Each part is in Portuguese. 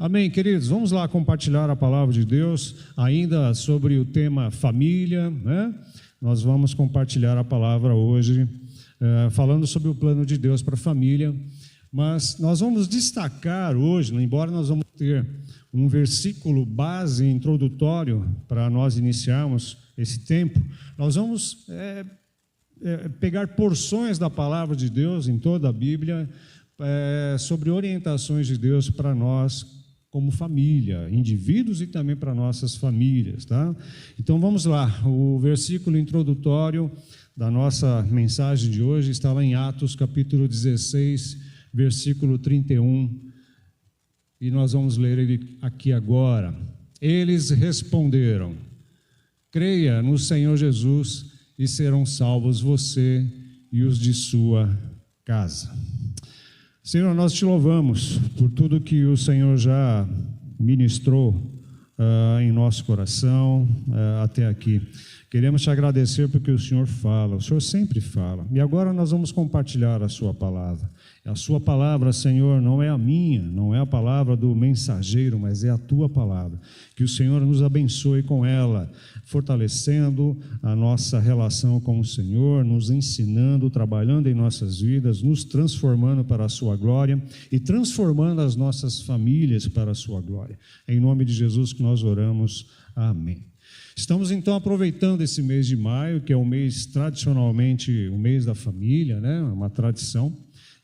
Amém, queridos? Vamos lá compartilhar a palavra de Deus, ainda sobre o tema família, né? Nós vamos compartilhar a palavra hoje, falando sobre o plano de Deus para a família, mas nós vamos destacar hoje, embora nós vamos ter um versículo base introdutório para nós iniciarmos esse tempo, nós vamos pegar porções da palavra de Deus em toda a Bíblia, sobre orientações de Deus para nós como família, indivíduos e também para nossas famílias, tá? Então vamos lá, o versículo introdutório da nossa mensagem de hoje está lá em Atos capítulo 16, versículo 31, e nós vamos ler ele aqui agora. Eles responderam: creia no Senhor Jesus e serão salvos você e os de sua casa. Senhor, nós te louvamos por tudo que o Senhor já ministrou em nosso coração até aqui. Queremos te agradecer porque o Senhor fala, o Senhor sempre fala. E agora nós vamos compartilhar a sua palavra. A sua palavra, Senhor, não é a minha, não é a palavra do mensageiro, mas é a tua palavra. Que o Senhor nos abençoe com ela, fortalecendo a nossa relação com o Senhor, nos ensinando, trabalhando em nossas vidas, nos transformando para a sua glória e transformando as nossas famílias para a sua glória. Em nome de Jesus que nós oramos. Amém. Estamos então aproveitando esse mês de maio, que é o mês tradicionalmente, o mês da família, né? Uma tradição,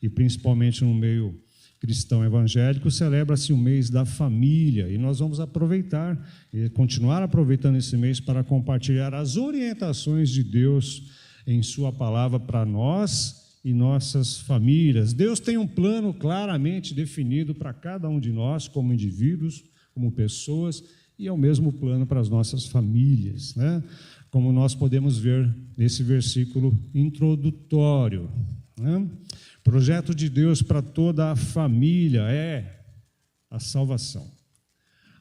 e principalmente no meio cristão evangélico, celebra-se o mês da família, e nós vamos aproveitar e continuar aproveitando esse mês para compartilhar as orientações de Deus em sua palavra para nós e nossas famílias. Deus tem um plano claramente definido para cada um de nós, como indivíduos, como pessoas, e é o mesmo plano para as nossas famílias, né? Como nós podemos ver nesse versículo introdutório, né? Projeto de Deus para toda a família é a salvação,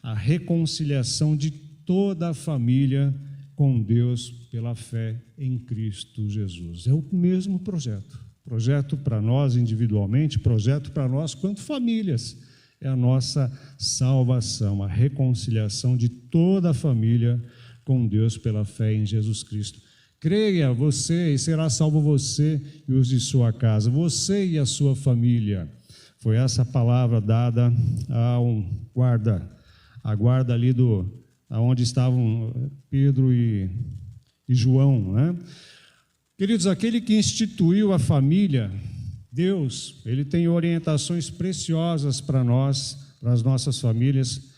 a reconciliação de toda a família com Deus pela fé em Cristo Jesus. É o mesmo projeto para nós individualmente, projeto para nós quanto famílias. É a nossa salvação, a reconciliação de toda a família com Deus pela fé em Jesus Cristo. Creia você e será salvo você e os de sua casa, você e a sua família. Foi essa palavra dada a a guarda ali onde estavam Pedro e João, né? Queridos, aquele que instituiu a família, Deus, Ele tem orientações preciosas para nós, para as nossas famílias,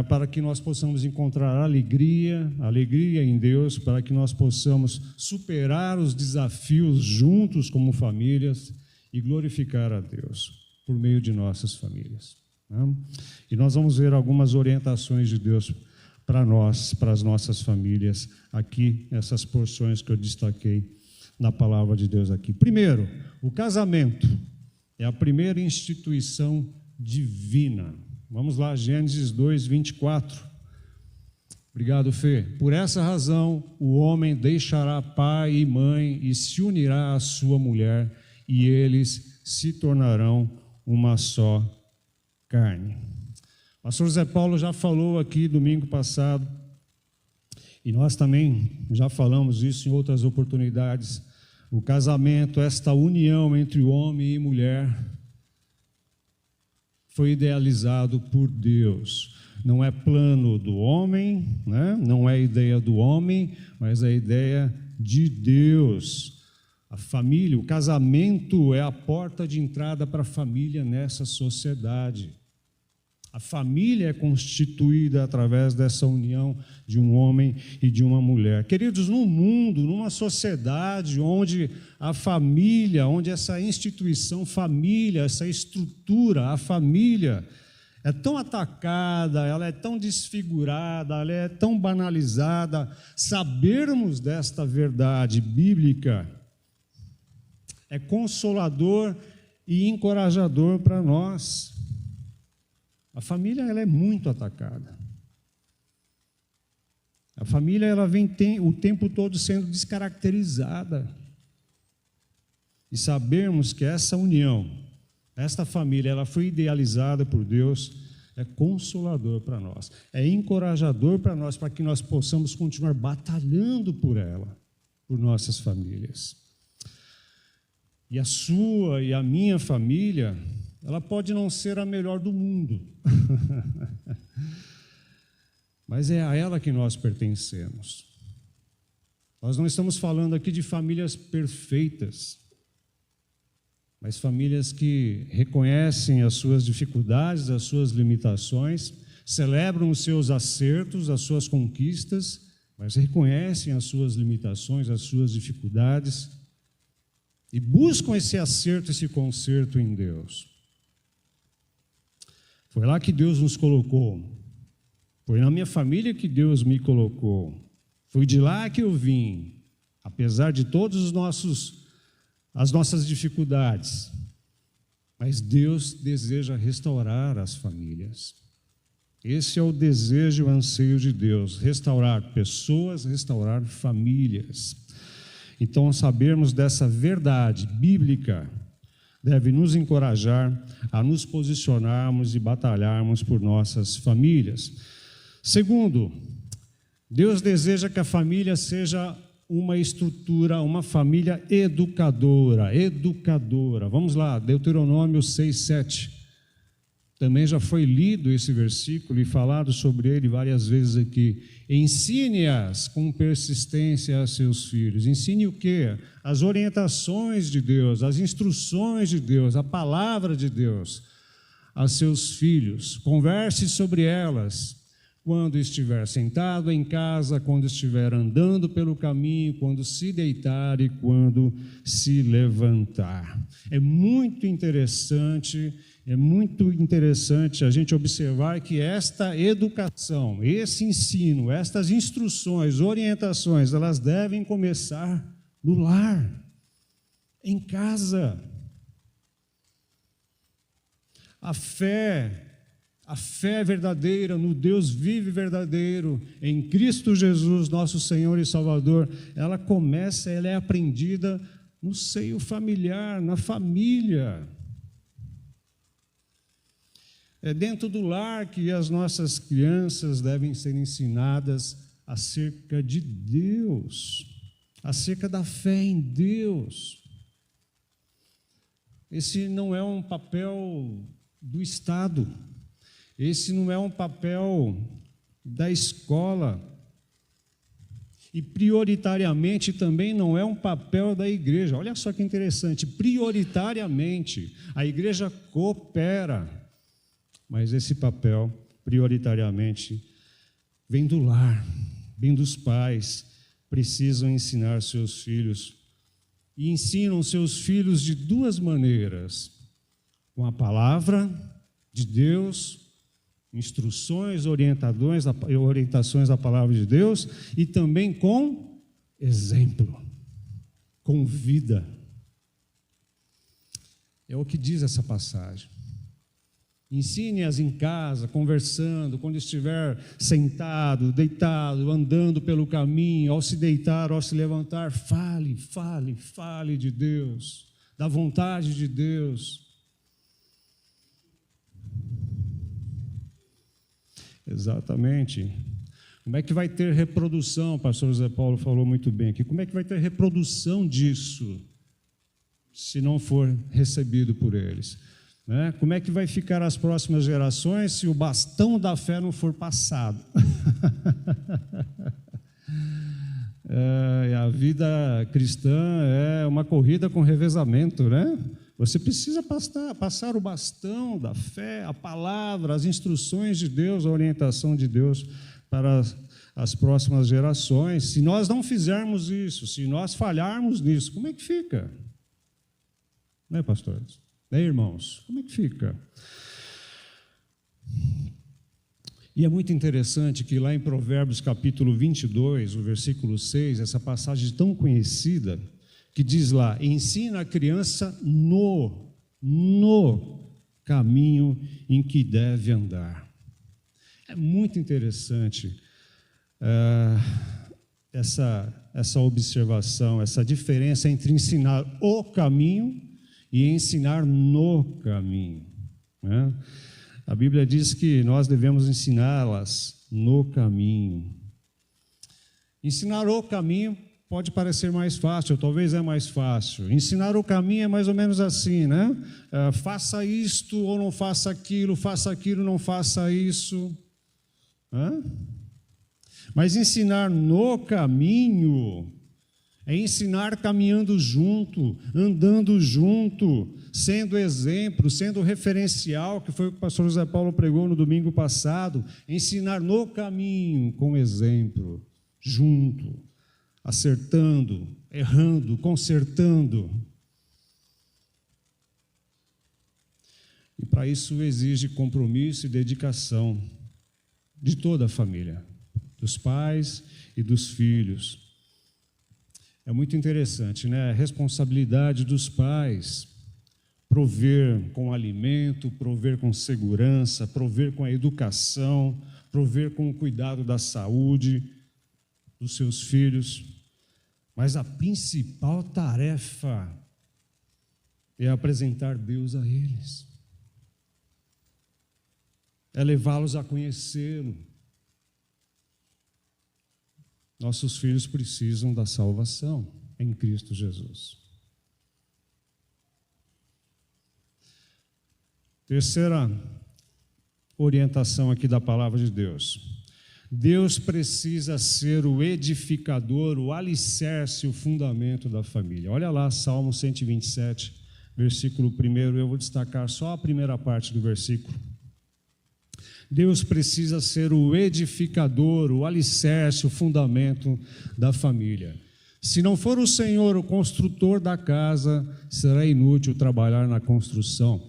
para que nós possamos encontrar alegria em Deus, para que nós possamos superar os desafios juntos como famílias e glorificar a Deus por meio de nossas famílias, né? E nós vamos ver algumas orientações de Deus para nós, para as nossas famílias, aqui, essas porções que eu destaquei na palavra de Deus aqui. Primeiro, o casamento é a primeira instituição divina. Vamos lá, Gênesis 2, 24. Obrigado, Fê. Por essa razão, o homem deixará pai e mãe e se unirá à sua mulher, e eles se tornarão uma só carne. O pastor Zé Paulo já falou aqui domingo passado, e nós também já falamos isso em outras oportunidades. O casamento, esta união entre o homem e mulher, foi idealizado por Deus. Não é plano do homem, né? Não é ideia do homem, mas é ideia de Deus. A família, o casamento é a porta de entrada para a família nessa sociedade. A família é constituída através dessa união de um homem e de uma mulher. Queridos, num mundo, numa sociedade onde a família, onde essa instituição família, essa estrutura, a família, é tão atacada, ela é tão desfigurada, ela é tão banalizada, sabermos desta verdade bíblica é consolador e encorajador para nós. A família, ela é muito atacada. A família, ela vem o tempo todo sendo descaracterizada. E sabermos que essa união, esta família, ela foi idealizada por Deus, é consolador para nós, é encorajador para nós, para que nós possamos continuar batalhando por ela, por nossas famílias. E a sua e a minha família, ela pode não ser a melhor do mundo, mas é a ela que nós pertencemos. Nós não estamos falando aqui de famílias perfeitas, mas famílias que reconhecem as suas dificuldades, as suas limitações, celebram os seus acertos, as suas conquistas, mas reconhecem as suas limitações, as suas dificuldades e buscam esse acerto, esse conserto em Deus. Foi lá que Deus nos colocou, foi na minha família que Deus me colocou, foi de lá que eu vim, apesar de todos as nossas dificuldades, mas Deus deseja restaurar as famílias. Esse é o desejo e o anseio de Deus, restaurar pessoas, restaurar famílias. Então, sabermos dessa verdade bíblica deve nos encorajar a nos posicionarmos e batalharmos por nossas famílias. Segundo, Deus deseja que a família seja uma estrutura, uma família educadora. Vamos lá, Deuteronômio 6:7. Também já foi lido esse versículo e falado sobre ele várias vezes aqui. Ensine-as com persistência a seus filhos. Ensine o quê? As orientações de Deus, as instruções de Deus, a palavra de Deus a seus filhos. Converse sobre elas quando estiver sentado em casa, quando estiver andando pelo caminho, quando se deitar e quando se levantar. É muito interessante a gente observar que esta educação, esse ensino, estas instruções, orientações, elas devem começar no lar, em casa. A fé verdadeira no Deus vivo e verdadeiro, em Cristo Jesus, nosso Senhor e Salvador, ela é aprendida no seio familiar, na família. É dentro do lar que as nossas crianças devem ser ensinadas acerca de Deus, acerca da fé em Deus. Esse não é um papel do Estado, esse não é um papel da escola, e prioritariamente também não é um papel da igreja. Olha só que interessante, prioritariamente a igreja coopera, mas esse papel prioritariamente vem do lar, vem dos pais, precisam ensinar seus filhos, e ensinam seus filhos de duas maneiras: com a palavra de Deus, instruções, orientações da palavra de Deus, e também com exemplo, com vida. É o que diz essa passagem. Ensine-as em casa, conversando, quando estiver sentado, deitado, andando pelo caminho, ao se deitar, ao se levantar, fale de Deus, da vontade de Deus. Exatamente. Como é que vai ter reprodução? O pastor José Paulo falou muito bem aqui. Como é que vai ter reprodução disso, se não for recebido por eles? Né? Como é que vai ficar as próximas gerações se o bastão da fé não for passado? A vida cristã é uma corrida com revezamento, né? Você precisa passar o bastão da fé, a palavra, as instruções de Deus, a orientação de Deus para as próximas gerações. Se nós não fizermos isso, se nós falharmos nisso, como é que fica? Né, pastores? Né, irmãos? Como é que fica? E é muito interessante que lá em Provérbios capítulo 22, o versículo 6, essa passagem tão conhecida, que diz lá: ensina a criança no caminho em que deve andar. É muito interessante essa observação, essa diferença entre ensinar o caminho e ensinar no caminho, né? A Bíblia diz que nós devemos ensiná-las no caminho. Ensinar o caminho pode parecer mais fácil, talvez é mais fácil. Ensinar o caminho é mais ou menos assim, né? Faça isto ou não faça aquilo, não faça isso. Mas ensinar no caminho é ensinar caminhando junto, andando junto, sendo exemplo, sendo referencial, que foi o que o pastor José Paulo pregou no domingo passado. Ensinar no caminho, com exemplo, junto, acertando, errando, consertando. E para isso exige compromisso e dedicação de toda a família, dos pais e dos filhos. É muito interessante, né? A responsabilidade dos pais, prover com alimento, prover com segurança, prover com a educação, prover com o cuidado da saúde dos seus filhos. Mas a principal tarefa é apresentar Deus a eles, é levá-los a conhecê-lo. Nossos filhos precisam da salvação em Cristo Jesus. Terceira orientação aqui da palavra de Deus. Deus precisa ser o edificador, o alicerce, o fundamento da família. Olha lá, Salmo 127, versículo 1, eu vou destacar só a primeira parte do versículo. Deus precisa ser o edificador, o alicerce, o fundamento da família. Se não for o Senhor o construtor da casa, será inútil trabalhar na construção.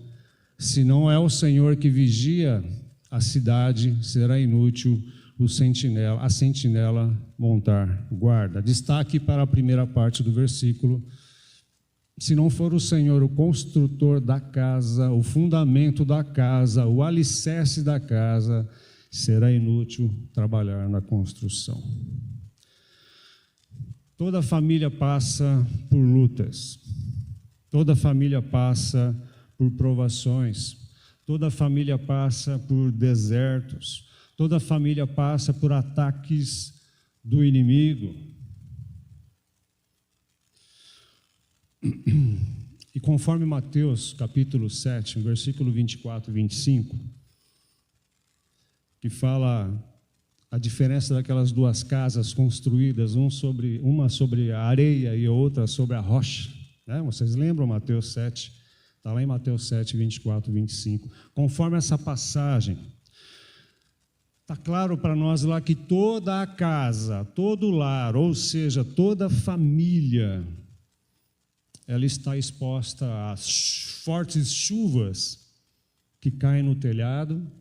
Se não é o Senhor que vigia a cidade, será inútil a sentinela montar guarda. Destaque para a primeira parte do versículo. Se não for o Senhor o construtor da casa, o fundamento da casa, o alicerce da casa, será inútil trabalhar na construção. Toda família passa por lutas, toda família passa por provações, toda família passa por desertos, toda família passa por ataques do inimigo. E conforme Mateus capítulo 7, versículo 24 e 25, que fala a diferença daquelas duas casas construídas, uma sobre a areia e a outra sobre a rocha, né? Vocês lembram Mateus 7? Está lá em Mateus 7, 24 e 25. Conforme essa passagem, está claro para nós lá que toda a casa, todo o lar, ou seja, toda a família, ela está exposta às fortes chuvas que caem no telhado,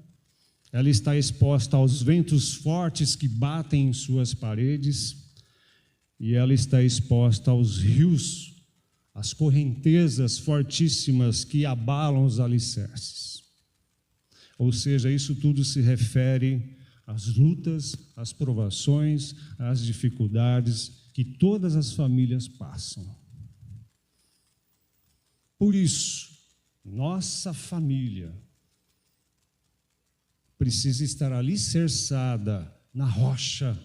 ela está exposta aos ventos fortes que batem em suas paredes, e ela está exposta aos rios, às correntezas fortíssimas que abalam os alicerces. Ou seja, isso tudo se refere às lutas, às provações, às dificuldades que todas as famílias passam. Por isso, nossa família precisa estar alicerçada na rocha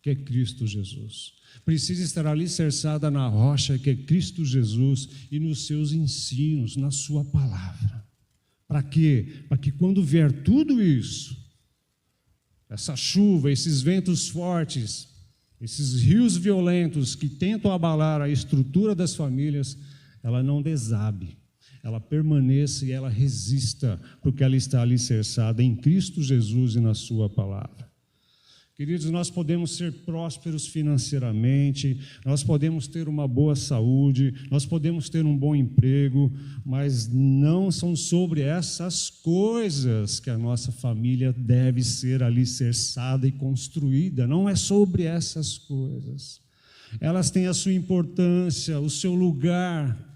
que é Cristo Jesus. Precisa estar alicerçada na rocha que é Cristo Jesus e nos seus ensinos, na sua palavra. Para quê? Para que quando vier tudo isso, essa chuva, esses ventos fortes, esses rios violentos que tentam abalar a estrutura das famílias, ela não desabe, ela permaneça e ela resista, porque ela está alicerçada em Cristo Jesus e na sua palavra. Queridos, nós podemos ser prósperos financeiramente, nós podemos ter uma boa saúde, nós podemos ter um bom emprego, mas não são sobre essas coisas que a nossa família deve ser alicerçada e construída, não é sobre essas coisas. Elas têm a sua importância, o seu lugar,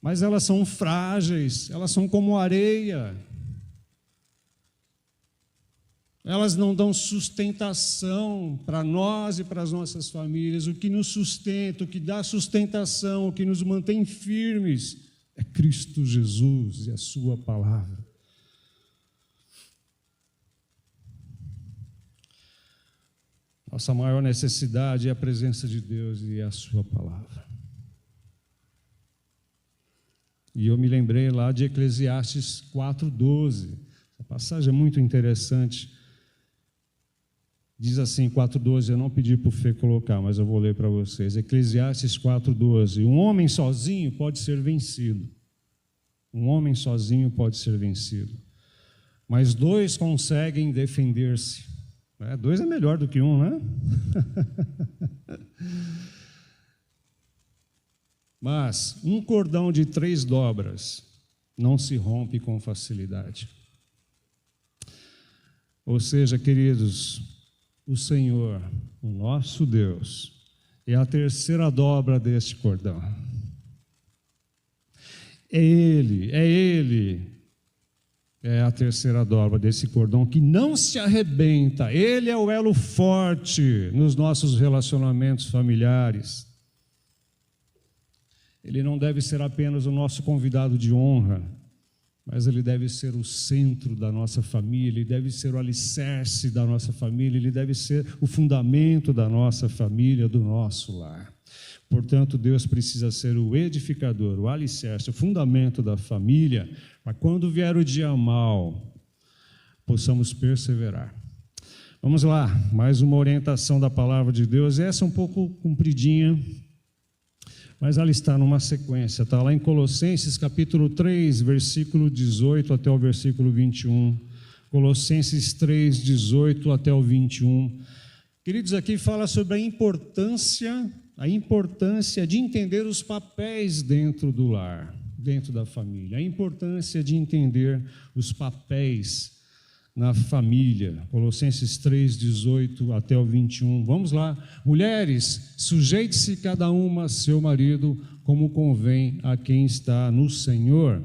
mas elas são frágeis, elas são como areia. Elas não dão sustentação para nós e para as nossas famílias. O que nos sustenta, o que dá sustentação, o que nos mantém firmes é Cristo Jesus e a sua palavra. Nossa maior necessidade é a presença de Deus e a sua palavra. E eu me lembrei lá de Eclesiastes 4:12. Essa passagem é muito interessante. Diz assim, 4:12, eu não pedi para o Fê colocar, mas eu vou ler para vocês. Eclesiastes 4:12. Um homem sozinho pode ser vencido. Um homem sozinho pode ser vencido. Mas dois conseguem defender-se. Dois é melhor do que um, né? Mas um cordão de 3 dobras não se rompe com facilidade. Ou seja, queridos, o Senhor, o nosso Deus, é a terceira dobra deste cordão. É Ele é a terceira dobra desse cordão que não se arrebenta. Ele é o elo forte nos nossos relacionamentos familiares. Ele não deve ser apenas o nosso convidado de honra, mas ele deve ser o centro da nossa família, ele deve ser o alicerce da nossa família, ele deve ser o fundamento da nossa família, do nosso lar. Portanto, Deus precisa ser o edificador, o alicerce, o fundamento da família, para quando vier o dia mau, possamos perseverar. Vamos lá, mais uma orientação da palavra de Deus. Essa é um pouco compridinha, mas ela está numa sequência. Está lá em Colossenses capítulo 3, versículo 18 até o versículo 21. Colossenses 3, 18 até o 21. Queridos, aqui fala sobre a importância de entender os papéis dentro do lar, dentro da família, a importância de entender os papéis na família. Colossenses 3, 18 até o 21. Vamos lá. Mulheres, sujeite-se cada uma a seu marido, como convém a quem está no Senhor.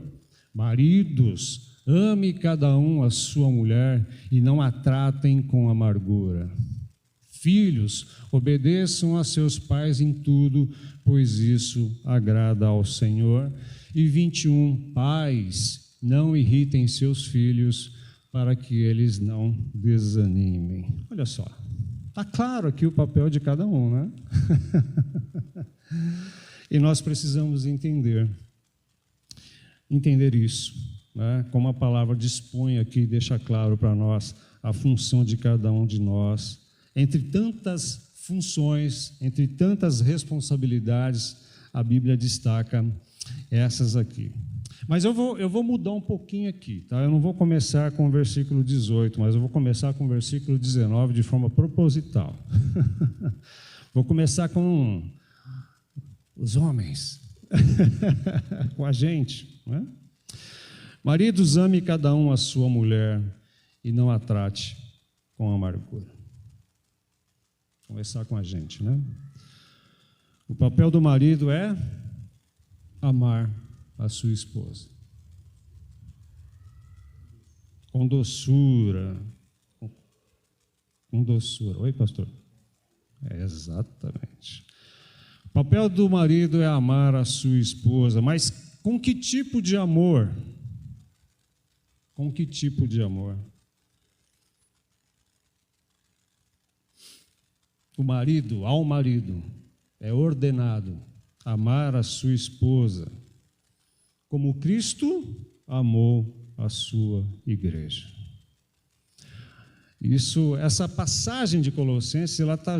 Maridos, ame cada um a sua mulher e não a tratem com amargura. Filhos, obedeçam a seus pais em tudo, pois isso agrada ao Senhor. E 21, pais, não irritem seus filhos, para que eles não desanimem. Olha só, está claro aqui o papel de cada um, né? E nós precisamos entender isso, né? Como a palavra dispõe aqui, deixa claro para nós a função de cada um de nós. Entre tantas funções, entre tantas responsabilidades, a Bíblia destaca essas aqui. Mas eu vou mudar um pouquinho aqui, tá? Eu não vou começar com o versículo 18, mas eu vou começar com o versículo 19 de forma proposital. Vou começar com os homens, com a gente, né? Maridos, ame cada um a sua mulher e não a trate com amargura. Vou começar com a gente, né? O papel do marido é amar a sua esposa com doçura, com doçura. Oi, pastor? Exatamente. O papel do marido é amar a sua esposa, mas com que tipo de amor? Com que tipo de amor? Ao marido, é ordenado amar a sua esposa como Cristo amou a sua igreja. Essa passagem de Colossenses, ela está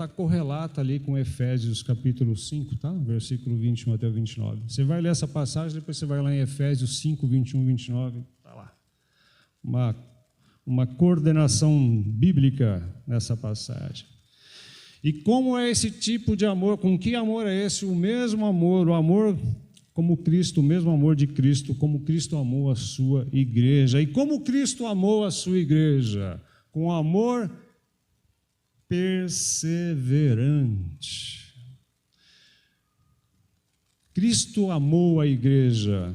correlata ali com Efésios capítulo 5, tá? Versículo 21 até o 29. Você vai ler essa passagem, depois você vai lá em Efésios 5, 21 e 29, está lá. Uma coordenação bíblica nessa passagem. E como é esse tipo de amor? Com que amor é esse? O mesmo amor, o amor como Cristo, o mesmo amor de Cristo, como Cristo amou a sua igreja. E como Cristo amou a sua igreja? Com amor perseverante. Cristo amou a igreja.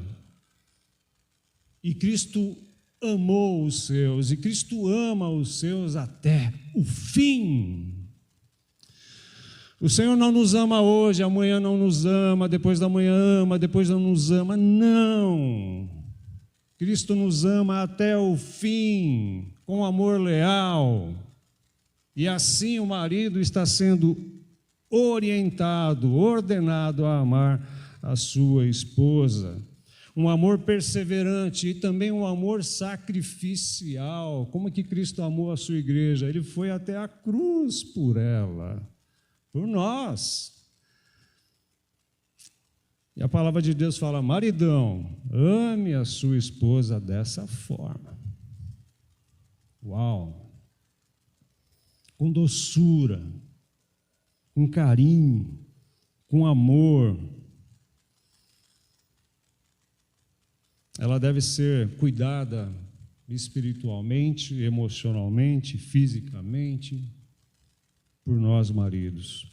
E Cristo amou os seus. E Cristo ama os seus até o fim. O Senhor não nos ama hoje, amanhã não nos ama, depois da manhã ama, depois não nos ama. Não. Cristo nos ama até o fim, com amor leal. E assim o marido está sendo orientado, ordenado a amar a sua esposa. Um amor perseverante e também um amor sacrificial. Como que Cristo amou a sua igreja? Ele foi até a cruz por ela, por nós. E a palavra de Deus fala: maridão, ame a sua esposa dessa forma. Uau! Com doçura, com carinho, com amor. Ela deve ser cuidada espiritualmente, emocionalmente, fisicamente, por nós maridos.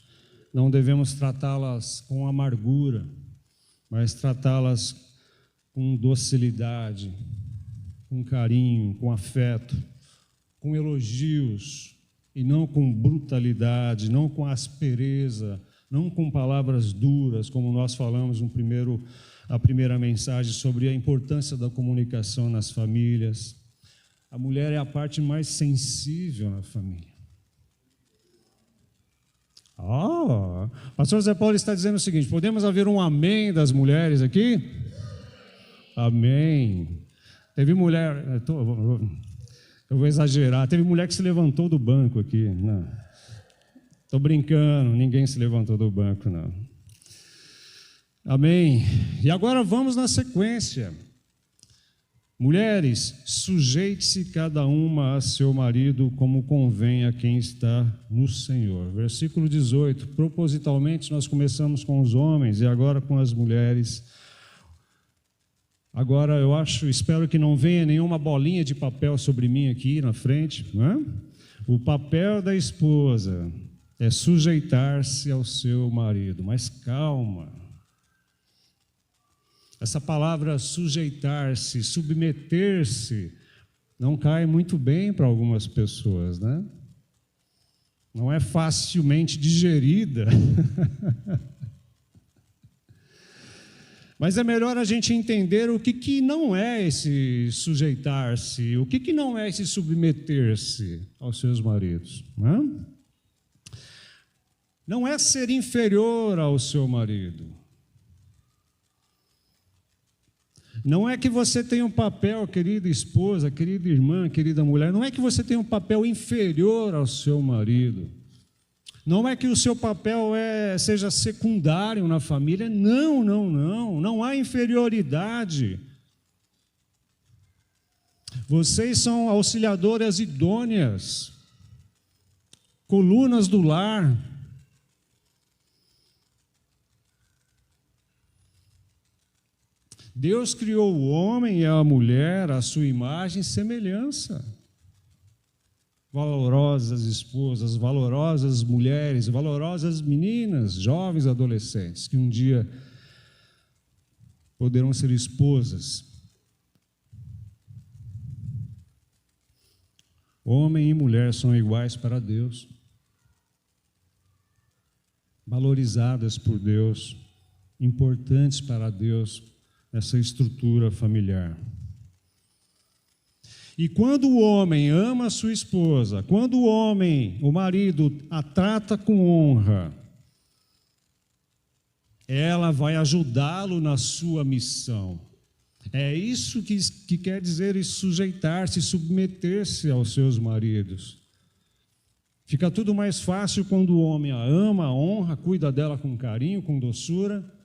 Não devemos tratá-las com amargura, mas tratá-las com docilidade, com carinho, com afeto, com elogios, e não com brutalidade, não com aspereza, não com palavras duras, como nós falamos a primeira mensagem sobre a importância da comunicação nas famílias. A mulher é a parte mais sensível na família. Pastor Zé Paulo está dizendo o seguinte: podemos haver um amém das mulheres aqui? Amém. Teve mulher, eu vou exagerar, teve mulher que se levantou do banco aqui. Não, estou brincando, ninguém se levantou do banco, não. Amém. E agora vamos na sequência. Mulheres, sujeite-se cada uma a seu marido como convém a quem está no Senhor. Versículo 18. Propositalmente nós começamos com os homens e agora com as mulheres. Agora espero que não venha nenhuma bolinha de papel sobre mim aqui na frente, não é? O papel da esposa é sujeitar-se ao seu marido, mas calma. Essa palavra sujeitar-se, submeter-se, não cai muito bem para algumas pessoas, né? Não é facilmente digerida. Mas é melhor a gente entender o que não é esse sujeitar-se, o que não é esse submeter-se aos seus maridos, né? Não é ser inferior ao seu marido. Não é que você tem um papel, querida esposa, querida irmã, querida mulher, não é que você tem um papel inferior ao seu marido. Não é que o seu papel seja secundário na família. Não há inferioridade. Vocês são auxiliadoras idôneas, colunas do lar. Deus criou o homem e a mulher à sua imagem e semelhança. Valorosas esposas, valorosas mulheres, valorosas meninas, jovens adolescentes, que um dia poderão ser esposas. Homem e mulher são iguais para Deus, valorizadas por Deus, importantes para Deus, essa estrutura familiar. E quando o homem ama a sua esposa, quando o marido a trata com honra, ela vai ajudá-lo na sua missão. É isso que quer dizer sujeitar-se, submeter-se aos seus maridos. Fica tudo mais fácil quando o homem a ama, a honra, cuida dela com carinho, com doçura.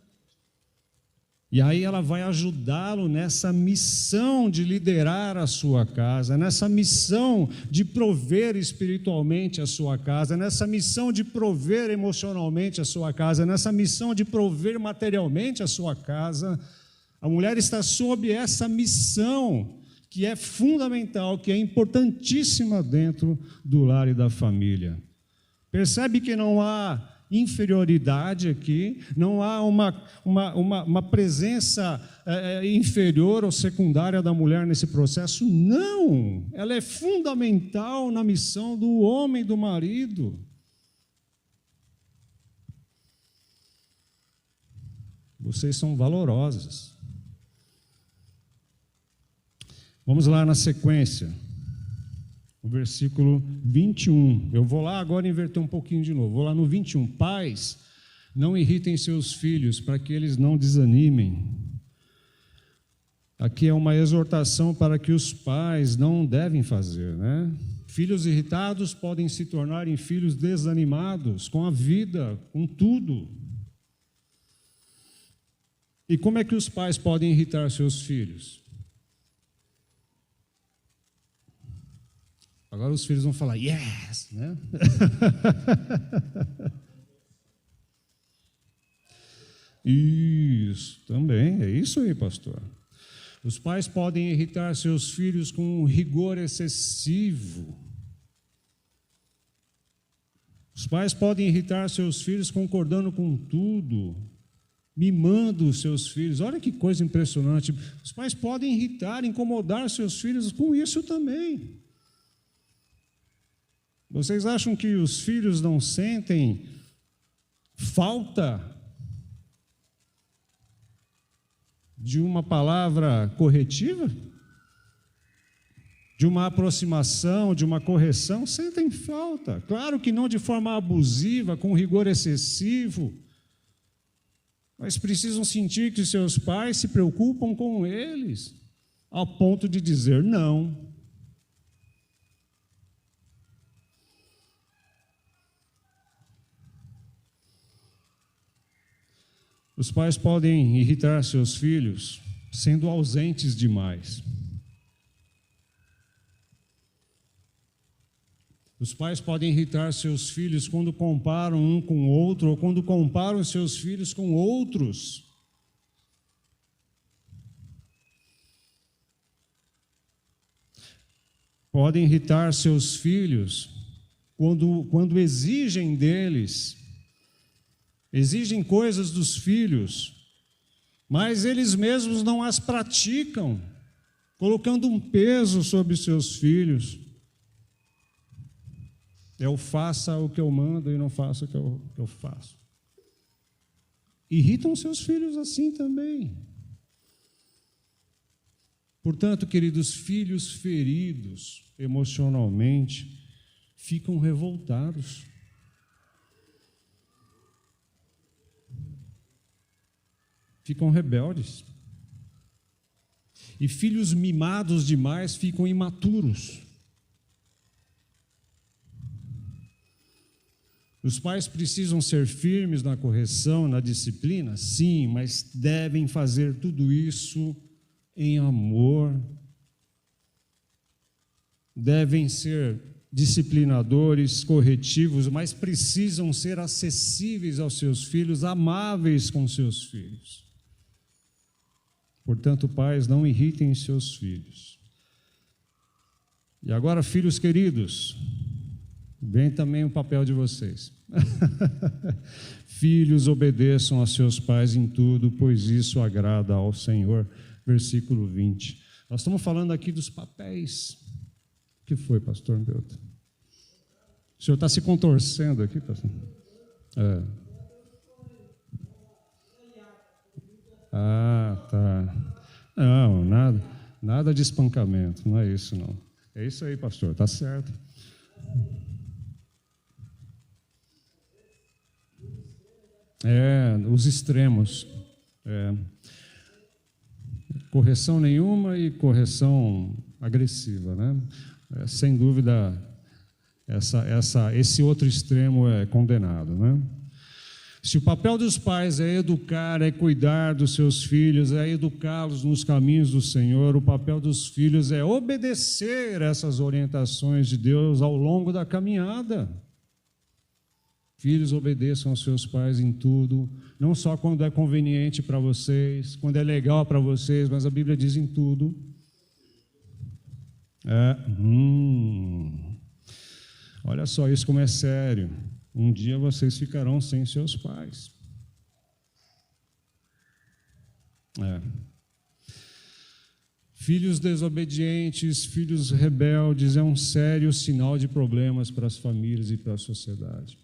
E aí ela vai ajudá-lo nessa missão de liderar a sua casa, nessa missão de prover espiritualmente a sua casa, nessa missão de prover emocionalmente a sua casa, nessa missão de prover materialmente a sua casa. A mulher está sob essa missão que é fundamental, que é importantíssima dentro do lar e da família. Percebe que não há inferioridade aqui, não há uma presença inferior ou secundária da mulher nesse processo. Não, ela é fundamental na missão do homem e do marido. Vocês são valorosas. Vamos lá na sequência. o versículo 21. Eu vou lá agora inverter um pouquinho de novo. Vou lá no 21. Pais, não irritem seus filhos para que eles não desanimem. Aqui é uma exortação para que os pais não devem fazer, né? Filhos irritados podem se tornar em filhos desanimados com a vida, com tudo. E como é que os pais podem irritar seus filhos? Agora os filhos vão falar, yes, né? Isso, também, é isso aí, pastor. Os pais podem irritar seus filhos com um rigor excessivo. Os pais podem irritar seus filhos concordando com tudo, mimando os seus filhos. Olha que coisa impressionante. Os pais podem irritar, incomodar seus filhos com isso também. Vocês acham que os filhos não sentem falta de uma palavra corretiva? De uma aproximação, de uma correção? Sentem falta. Claro que não de forma abusiva, com rigor excessivo, mas precisam sentir que seus pais se preocupam com eles, ao ponto de dizer não. Os pais podem irritar seus filhos sendo ausentes demais. Os pais podem irritar seus filhos quando comparam um com o outro ou quando comparam seus filhos com outros. Podem irritar seus filhos quando exigem deles, exigem coisas dos filhos, mas eles mesmos não as praticam, colocando um peso sobre seus filhos. Eu faça o que eu mando e não faça o que eu faço. Irritam seus filhos assim também. Portanto, queridos, filhos feridos emocionalmente ficam revoltados. Ficam rebeldes. E filhos mimados demais ficam imaturos. Os pais precisam ser firmes na correção, na disciplina? Sim, mas devem fazer tudo isso em amor. Devem ser disciplinadores, corretivos, mas precisam ser acessíveis aos seus filhos, amáveis com seus filhos. Portanto, pais, não irritem seus filhos. E agora, filhos queridos, vem também o papel de vocês. Filhos, obedeçam a seus pais em tudo, pois isso agrada ao Senhor. Versículo 20. Nós estamos falando aqui dos papéis. O que foi, pastor Belto? O senhor está se contorcendo aqui, pastor? Ah, tá. Não, nada de espancamento, não é isso não. É isso aí, pastor, está certo. Os extremos. Correção nenhuma e correção agressiva, né? Sem dúvida, esse outro extremo é condenado, né? Se o papel dos pais é educar, é cuidar dos seus filhos, é educá-los nos caminhos do Senhor, o papel dos filhos é obedecer essas orientações de Deus ao longo da caminhada. Filhos, obedeçam aos seus pais em tudo, não só quando é conveniente para vocês, quando é legal para vocês, mas a Bíblia diz em tudo. Olha só isso como é sério. Um dia vocês ficarão sem seus pais. Filhos desobedientes, filhos rebeldes, é um sério sinal de problemas para as famílias e para a sociedade.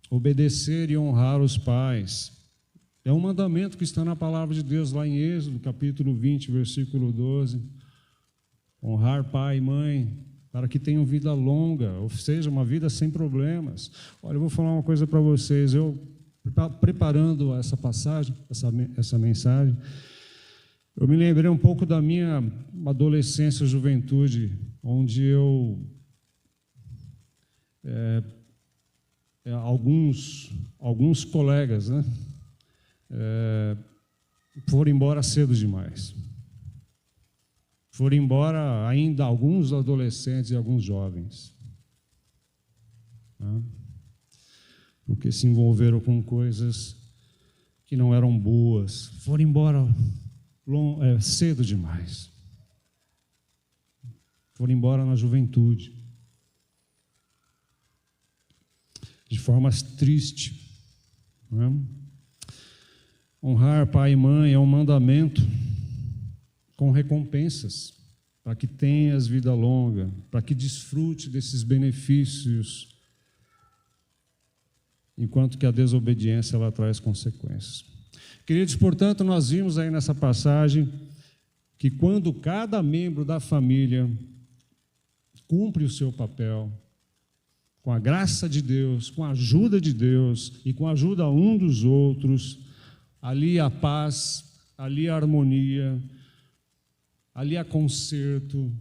Obedecer e honrar os pais é um mandamento que está na palavra de Deus lá em Êxodo, capítulo 20, versículo 12. Honrar pai e mãe, para que tenham vida longa, ou seja, uma vida sem problemas. Olha, eu vou falar uma coisa para vocês. Eu, preparando essa passagem, essa mensagem, eu me lembrei um pouco da minha adolescência, juventude, onde alguns colegas, né, foram embora cedo demais. Foram embora ainda alguns adolescentes e alguns jovens, né, porque se envolveram com coisas que não eram boas. Foram embora cedo demais. Foram embora na juventude, de forma triste, né? Honrar pai e mãe é um mandamento com recompensas, para que tenhas vida longa, para que desfrute desses benefícios, enquanto que a desobediência ela traz consequências. Queridos, portanto, nós vimos aí nessa passagem que quando cada membro da família cumpre o seu papel, com a graça de Deus, com a ajuda de Deus e com a ajuda um dos outros, ali há paz, ali há harmonia, ali há conserto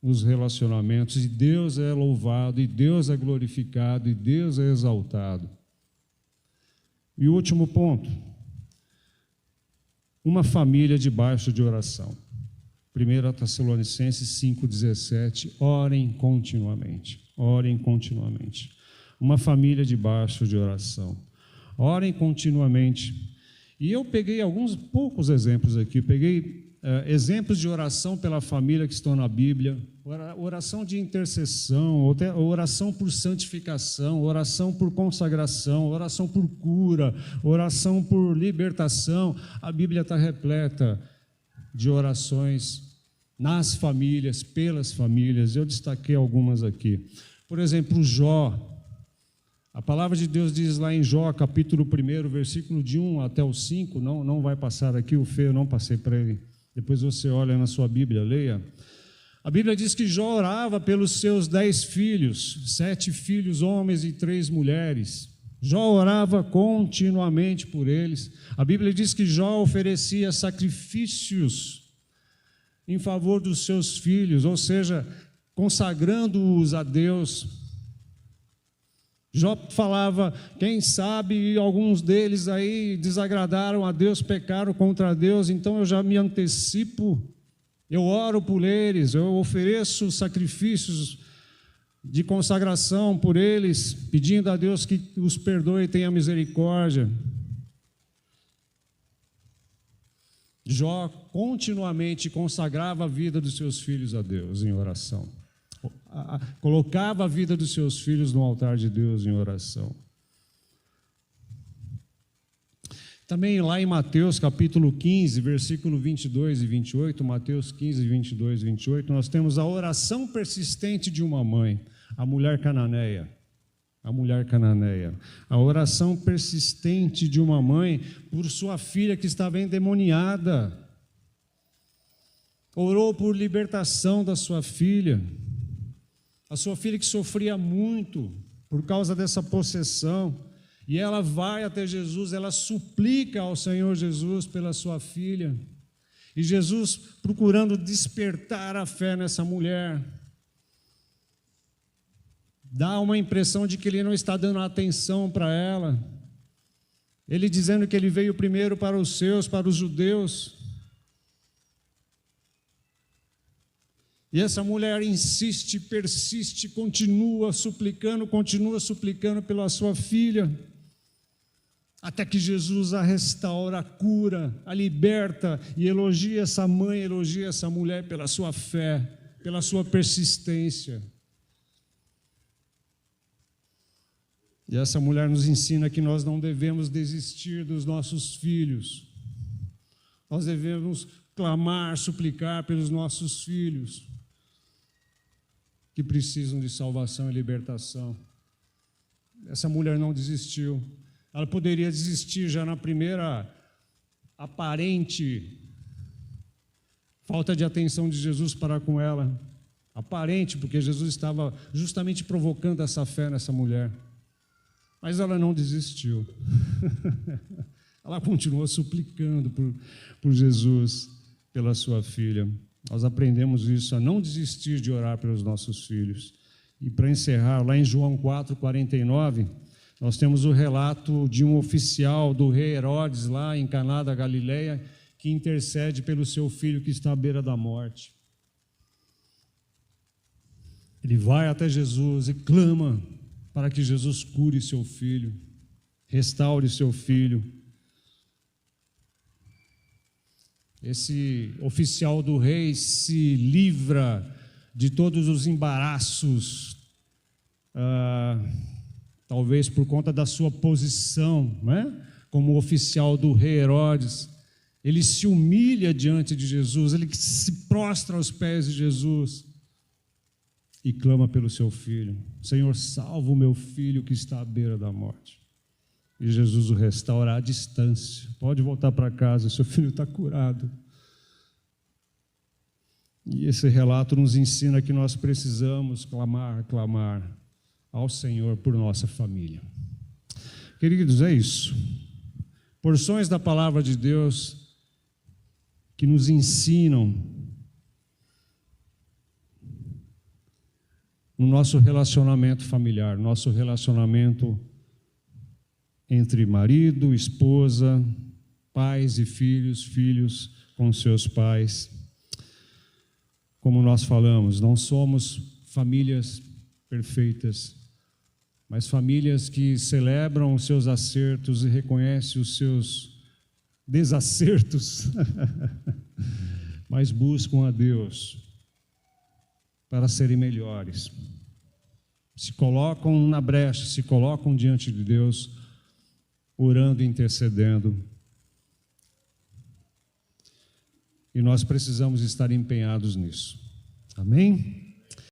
nos relacionamentos, e Deus é louvado, e Deus é glorificado, e Deus é exaltado. E o último ponto, uma família debaixo de oração. 1 Tessalonicenses 5,17, orem continuamente. Orem continuamente. Uma família debaixo de oração. Orem continuamente. E eu peguei poucos exemplos aqui. Peguei exemplos de oração pela família que estão na Bíblia. Oração de intercessão, oração por santificação, oração por consagração, oração por cura, oração por libertação. A Bíblia está repleta de orações nas famílias, pelas famílias. Eu destaquei algumas aqui. Por exemplo, Jó. A palavra de Deus diz lá em Jó, capítulo 1, versículo de 1 até o 5, não vai passar aqui, o Fê, eu não passei para ele. Depois você olha na sua Bíblia, leia. A Bíblia diz que Jó orava pelos seus 10 filhos, 7 filhos homens e 3 mulheres. Jó orava continuamente por eles. A Bíblia diz que Jó oferecia sacrifícios em favor dos seus filhos, ou seja, consagrando-os a Deus. Jó falava, quem sabe alguns deles aí desagradaram a Deus, pecaram contra Deus, então eu já me antecipo, eu oro por eles, eu ofereço sacrifícios de consagração por eles, pedindo a Deus que os perdoe e tenha misericórdia. Jó continuamente consagrava a vida dos seus filhos a Deus em oração. Colocava a vida dos seus filhos no altar de Deus em oração. Também lá em Mateus capítulo 15, versículo 22 e 28, Mateus 15, 22 e 28, nós temos a oração persistente de uma mãe, a mulher cananeia. A mulher cananeia. A oração persistente de uma mãe por sua filha que estava endemoniada. Orou por libertação da sua filha. A sua filha que sofria muito por causa dessa possessão. E ela vai até Jesus, ela suplica ao Senhor Jesus pela sua filha. E Jesus procurando despertar a fé nessa mulher. Dá uma impressão de que ele não está dando atenção para ela. Ele dizendo que ele veio primeiro para os seus, para os judeus. E essa mulher insiste, persiste, continua suplicando pela sua filha, até que Jesus a restaura, a cura, a liberta, e elogia essa mãe, elogia essa mulher pela sua fé, pela sua persistência. E essa mulher nos ensina que nós não devemos desistir dos nossos filhos. Nós devemos clamar, suplicar pelos nossos filhos que precisam de salvação e libertação. Essa mulher não desistiu. Ela poderia desistir já na primeira aparente falta de atenção de Jesus para com ela, aparente, porque Jesus estava justamente provocando essa fé nessa mulher. Mas ela não desistiu. Ela continuou suplicando por Jesus, pela sua filha. Nós aprendemos isso, a não desistir de orar pelos nossos filhos. E para encerrar, lá em João 4:49, nós temos o relato de um oficial do rei Herodes, lá em Caná da Galileia, que intercede pelo seu filho que está à beira da morte. Ele vai até Jesus e clama para que Jesus cure seu filho, restaure seu filho. Esse oficial do rei se livra de todos os embaraços, talvez por conta da sua posição, né? Como oficial do rei Herodes. Ele se humilha diante de Jesus, ele se prostra aos pés de Jesus e clama pelo seu filho: Senhor, salva o meu filho que está à beira da morte. E Jesus o restaura à distância. Pode voltar para casa, seu filho está curado. E esse relato nos ensina que nós precisamos clamar ao Senhor por nossa família. Queridos, é isso. Porções da palavra de Deus que nos ensinam no nosso relacionamento familiar, nosso relacionamento entre marido, esposa, pais e filhos, filhos com seus pais. Como nós falamos, não somos famílias perfeitas, mas famílias que celebram os seus acertos e reconhecem os seus desacertos, mas buscam a Deus para serem melhores. Se colocam na brecha, se colocam diante de Deus, orando e intercedendo. E nós precisamos estar empenhados nisso. Amém?